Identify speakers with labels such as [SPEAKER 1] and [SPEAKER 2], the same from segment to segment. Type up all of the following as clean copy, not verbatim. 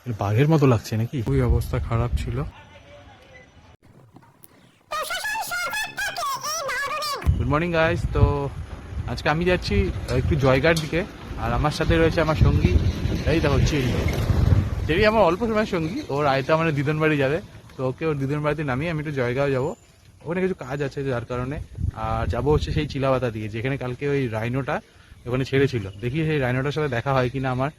[SPEAKER 1] বাঘের মতো লাগছে নাকি, খুবই অবস্থা খারাপ ছিল। Good morning guys. তো আজকে আমি যাচ্ছি একটু জয়গার দিকে, আর আমার সাথে রয়েছে আমার সঙ্গী। এই দেখো চেরি আমার অল্প সময়ের সঙ্গী। ওর আয়তা মানে দিদন বাড়ি যাবে, তো ওকে ওর দিদন বাড়িতে নামিয়ে আমি একটু জয়গাঁও যাবো। ওখানে কিছু কাজ আছে যার কারণে। আর যাবো হচ্ছে সেই চিলাপাতা দিয়ে, যেখানে কালকে ওই রাইনোটা ওখানে ছেড়েছিল। দেখি সেই রাইনোটার সাথে দেখা হয় কিনা আমার।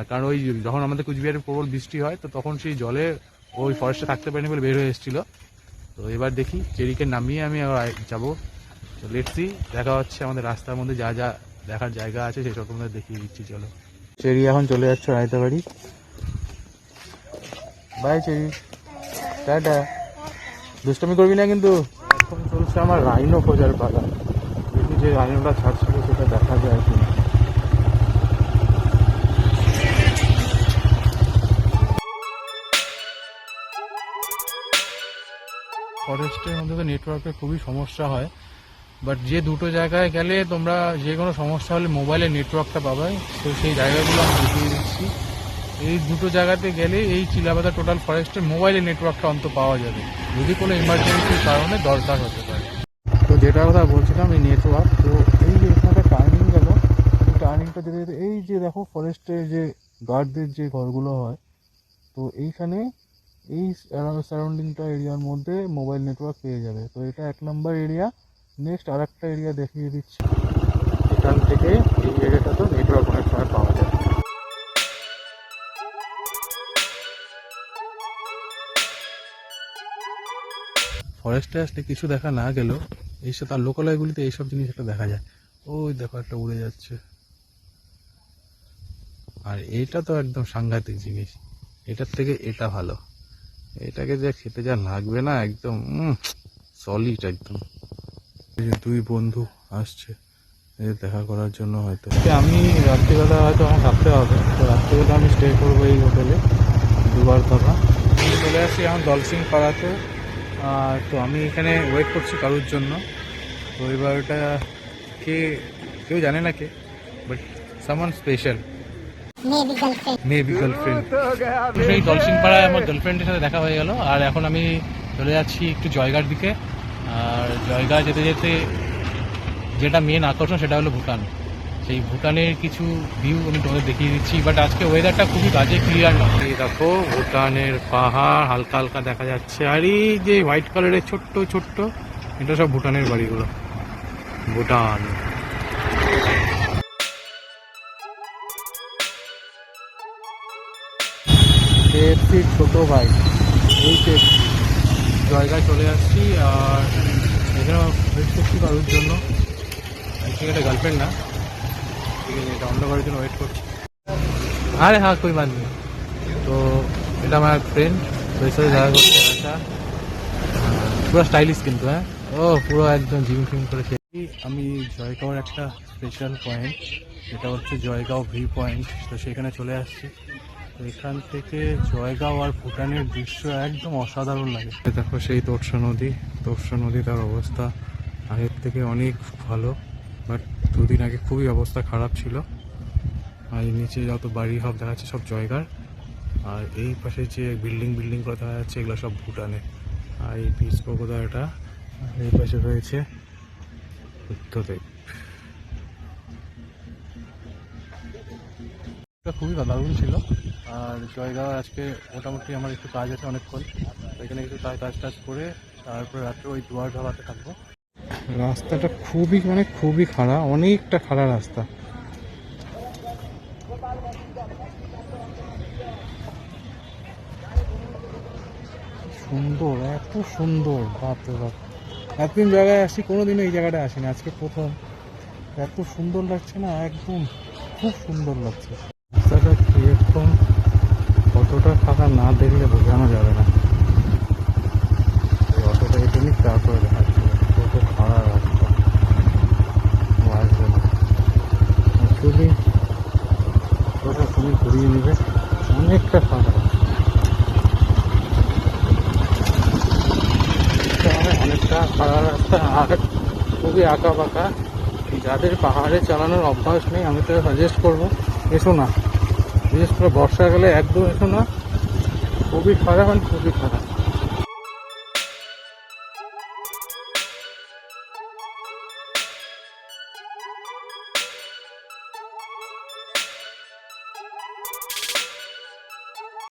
[SPEAKER 1] কারণ ওই যখন আমাদের কুচবিহারে প্রবল বৃষ্টি হয়, তো তখন সেই জলে ওই ফরেস্টে থাকতে পারেনি বলে বের হয়ে এসেছিল। তো এবার দেখি চেরিকে নামিয়ে আমি যাবো। তো লেটসি, দেখা হচ্ছে আমাদের রাস্তার মধ্যে যা যা দেখার জায়গা আছে সেসব তোমাদের দেখিয়ে দিচ্ছি। চলো। চেরি এখন চলে যাচ্ছে রায়তা বাড়ি। Bye Cherry, tata. দুষ্টমি করবি না কিন্তু। এখন চলছে আমার রাইনো খোঁজার পালা। দেখি যে রাইনোটা ছাড়ছিল সেটা দেখা যায় কিনা। ফরেস্টের মধ্যে তো নেটওয়ার্কের খুবই সমস্যা হয়, বাট যে দুটো জায়গায় গেলে তোমরা যে কোনো সমস্যা হলে মোবাইলে নেটওয়ার্কটা পাবে, তো সেই জায়গাগুলো আমি দেখিয়ে দিচ্ছি। এই দুটো জায়গাতে গেলে এই চিলাপাতা টোটাল ফরেস্টে মোবাইলে নেটওয়ার্কটা অন্তত পাওয়া যাবে, যদি কোনো ইমার্জেন্সির কারণে দরকার হতে পারে। তো যেটা কথা বলছিলাম, এই নেটওয়ার্ক, তো এই যে এখানে একটা টার্নিং গেল, এই টার্নিংটা যেতে যেতে এই যে দেখো ফরেস্টের যে গার্ডদের যে ঘরগুলো হয়, তো এইখানে এই সারাউন্ডিংটা এরিয়ার মধ্যে মোবাইল নেটওয়ার্ক পেয়ে যাবে। তো এটা 1 নম্বর এরিয়া। নেক্সট আর একটা এরিয়া দেখিয়ে দিচ্ছি, এখান থেকে এই এরিয়াটাতে নেটওয়ার্ক অনেক সময় পাওয়া যায়। ফরেস্টে আসলে কিছু দেখা না গেলেও এইসব তার লোকালয়গুলিতে এইসব জিনিস একটা দেখা যায়। ওই দেখো একটা উড়ে যাচ্ছে, আর এইটা তো একদম সাংঘাতিক জিনিস। এটার থেকে এটা ভালো। এটাকে যা খেতে যা লাগবে না, একদম সলিড একদম। দুই বন্ধু আসছে দেখা করার জন্য। হয়তো আমি রাত্রিবেলা হয়তো আমার থাকতে হবে, তো রাত্রিবেলা আমি স্টে করবো এই হোটেলে দুবার কথা। আমি চলে আসছি এখন দলসিং পাড়াতে। তো আমি এখানে ওয়েট করছি কারোর জন্য। তো এবার ওটা কে কেউ জানে না কে, but someone special, maybe girlfriend. সেই দলসিং পাড়ায় আমার গার্লফ্রেন্ডের সাথে দেখা হয়ে গেল। আর এখন আমি চলে যাচ্ছি একটু জয়গার দিকে। আর জয়গা যেতে যেতে যেটা মেন আকর্ষণ সেটা হলো ভুটান। সেই ভুটানের কিছু ভিউ আমি তোমাদের দেখিয়ে দিচ্ছি, বাট আজকে ওয়েদারটা খুবই বাজে, ক্লিয়ার নয়। এই দেখো ভুটানের পাহাড় হালকা হালকা দেখা যাচ্ছে, আর এই যে হোয়াইট কালারের ছোট্ট ছোট্ট, এটা সব ভুটানের বাড়িগুলো। ভুটান কেএফসির ছোট ভাই, এই কেএফসি। জায়গায় চলে আসছি, আর এখানে ওয়েট করছি কারোর জন্য। ঠিক আছে, গার্লফ্রেন্ড না, ঠিক আছে, এটা অন্য করার জন্য ওয়েট করছি। আরে হ্যাঁ, কই বাদ নেই। তো এটা আমার ফ্রেন্ড, ওই সাথে দেখা করতে আসা। পুরো স্টাইলিশ কিন্তু, হ্যাঁ, ও পুরো একদম জিম ফিম করেছে। আমি জয়গাঁওর একটা স্পেশাল পয়েন্ট, এটা হচ্ছে জয়গাঁও ভিউ পয়েন্ট। তো সেখানে চলে আসছি। তো এখান থেকে জয়গাঁও আর ভুটানের দৃশ্য একদম অসাধারণ লাগে। দেখো সেই তোরসা নদী, তোরসা নদী, তার অবস্থা আগের থেকে অনেক ভালো, বাট দুদিন আগে খুবই অবস্থা খারাপ ছিল। আর নিচে যত বাড়ি সব দেখা যাচ্ছে সব জয়গার, আর এই পাশে যে বিল্ডিং করে দেখা যাচ্ছে এগুলো সব ভুটানে। আর এই পিস কোকোদা, এটা এই পাশে রয়েছে বুদ্ধদেব। খুবই দারুণ ছিল। আর জয়গাঁও আজকে মোটামুটি আমার একটু কাজ আছে অনেকক্ষণ, এখানে একটু কাজ টাজ করে তারপরে রাত্রে ওই দুয়ার ঢাবাতে থাকবো। রাস্তাটা খুবই খাড়া, অনেকটা খাড়া রাস্তা। সুন্দর, এত সুন্দর, বাপরে বাপ। এতদিন জায়গায় আসি, কোনোদিনও এই জায়গাটা আসিনি, আজকে প্রথম। এত সুন্দর লাগছে না, একদম খুব সুন্দর লাগছে। রাস্তাটা কিরকম, কতটা ফাঁকা না দেখলে বোঝানো যাবে না। অতটা এটা নিক, তারপরে দেখাচ্ছি কত খাড়া রাস্তা, আসবে না অ্যাকচুয়ালি। ওটা তুমি ঘুরিয়ে নেবে, অনেকটা ফাঁকা রাস্তা, অনেকটা খাড়া রাস্তা, আর খুবই আঁকা বাঁকা। যাদের পাহাড়ে চালানোর অভ্যাস নেই, আমি তো সাজেস্ট করবো এসো না, বিশেষ করে বর্ষাকালে একদম এসো না, খুবই খারাপ, খুবই খারাপ।